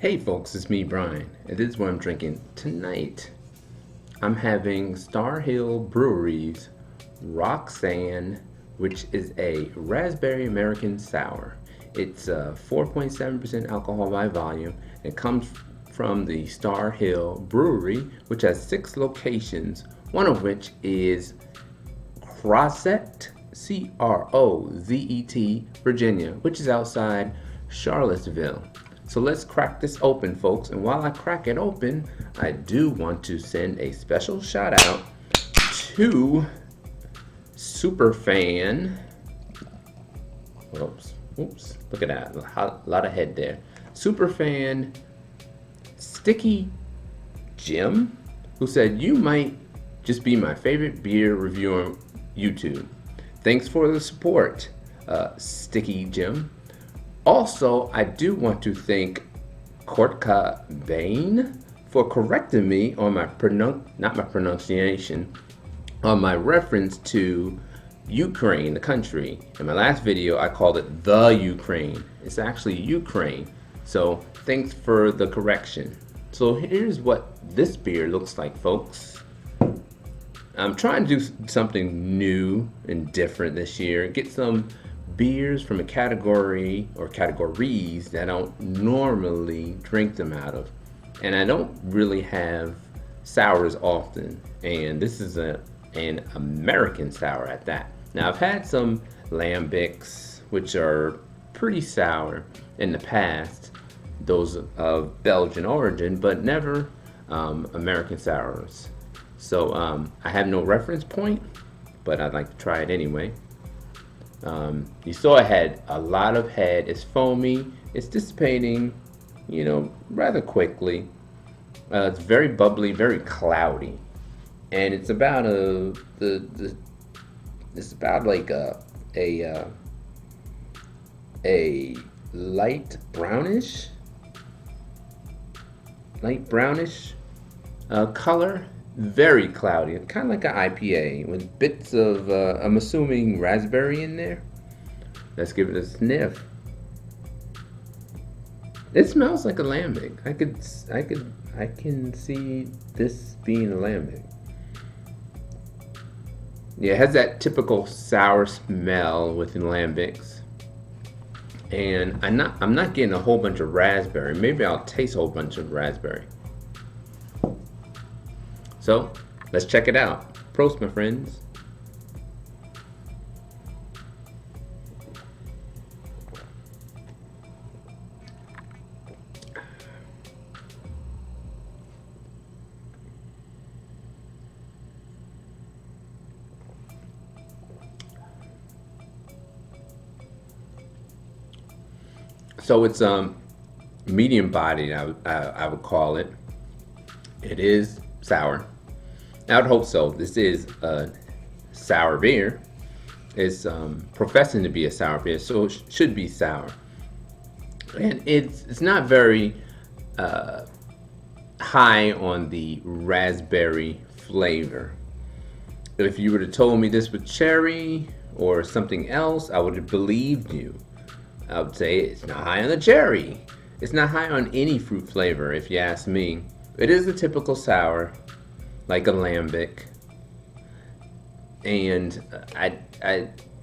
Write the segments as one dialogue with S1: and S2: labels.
S1: Hey folks, it's me, Brian, and this is what I'm drinking tonight. I'm having Starr Brewery's Roxanne, which is a raspberry American sour. It's 4.7% alcohol by volume. It comes from the Starr Brewery, which has 6 locations, one of which is Crozet, Crozet, Virginia, which is outside Charlottesville. So let's crack this open, folks. And while I crack it open, I do want to send a special shout out to Superfan. Oops, look at that. A lot of head there. Superfan Sticky Jim, who said, "You might just be my favorite beer reviewer on YouTube. Thanks for the support, Sticky Jim." Also, I do want to thank Kortka Bain for correcting me on my pronunciation, on my reference to Ukraine, the country. In my last video, I called it the Ukraine. It's actually Ukraine. So thanks for the correction. So here's what this beer looks like, folks. I'm trying to do something new and different this year. Get some beers from a category or categories that I don't normally drink them out of. And I don't really have sours often. And this is an American sour at that. Now, I've had some lambics, which are pretty sour in the past, those of Belgian origin, but never American sours. So I have no reference point, but I'd like to try it anyway. You saw it had a lot of head. It's foamy. It's dissipating, rather quickly. It's very bubbly, very cloudy, and it's about it's about like a light brownish color. Very cloudy, kind of like an IPA with bits of, I'm assuming, raspberry in there. Let's give it a sniff. It smells like a lambic. I can see this being a lambic. Yeah, it has that typical sour smell within lambics, and I'm not getting a whole bunch of raspberry. Maybe I'll taste a whole bunch of raspberry. So, let's check it out. Prost, my friends. So it's medium bodied, I would call it. It is sour. I would hope so. This is a sour beer. It's professing to be a sour beer, so it should be sour. And it's not very high on the raspberry flavor. If you would have told me this was cherry or something else, I would have believed you. I would say it's not high on the cherry. It's not high on any fruit flavor, if you ask me. It is a typical sour, like a lambic, and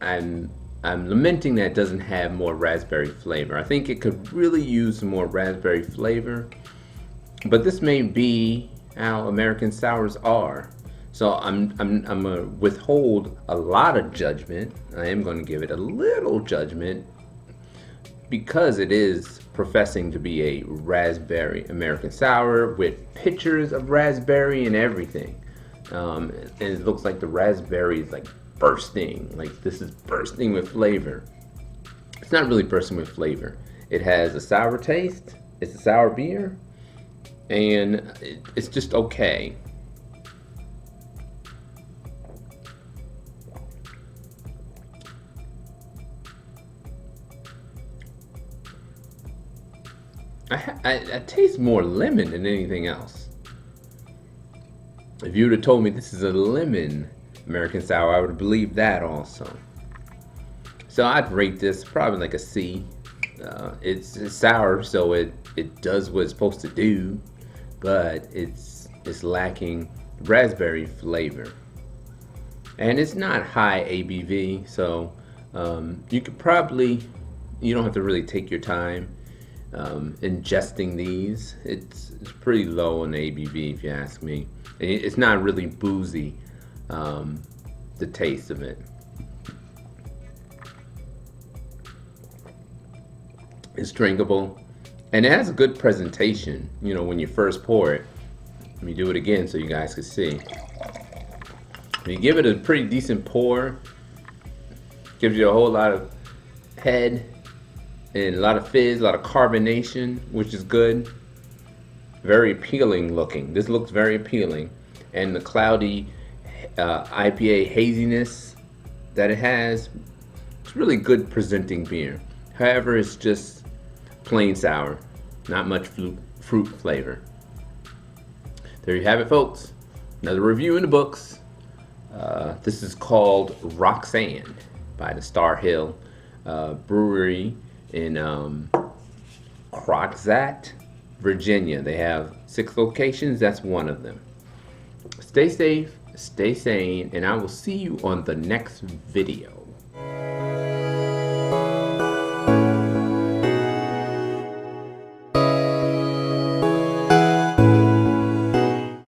S1: I'm lamenting that it doesn't have more raspberry flavor. I think it could really use some more raspberry flavor, but this may be how American sours are. So I'm gonna withhold a lot of judgment. I am going to give it a little judgment because it is professing to be a raspberry American sour with pictures of raspberry and everything. And it looks like the raspberry is like bursting. Like this is bursting with flavor. It's not really bursting with flavor. It has a sour taste. It's a sour beer. And it's just okay. I taste more lemon than anything else. If you would have told me this is a lemon American sour, I would have believed that also. So I'd rate this probably like a C. It's sour, so it it does what it's supposed to do, but it's lacking raspberry flavor. And it's not high ABV, so you could probably, you don't have to really take your time ingesting these. It's pretty low in ABV if you ask me. And it's not really boozy, the taste of it. It's drinkable, and it has a good presentation, you know, when you first pour it. Let me do it again so you guys can see. When you give it a pretty decent pour, gives you a whole lot of head and a lot of fizz, a lot of carbonation, which is good. Very appealing looking. This looks very appealing. And the cloudy IPA haziness that it has, it's really good presenting beer. However, it's just plain sour, not much fruit flavor. There you have it, folks. Another review in the books. This is called Roxanne by the Starr Brewery in Crozat, Virginia. They have 6 locations. That's one of them. Stay safe, stay sane, and I will see you on the next video.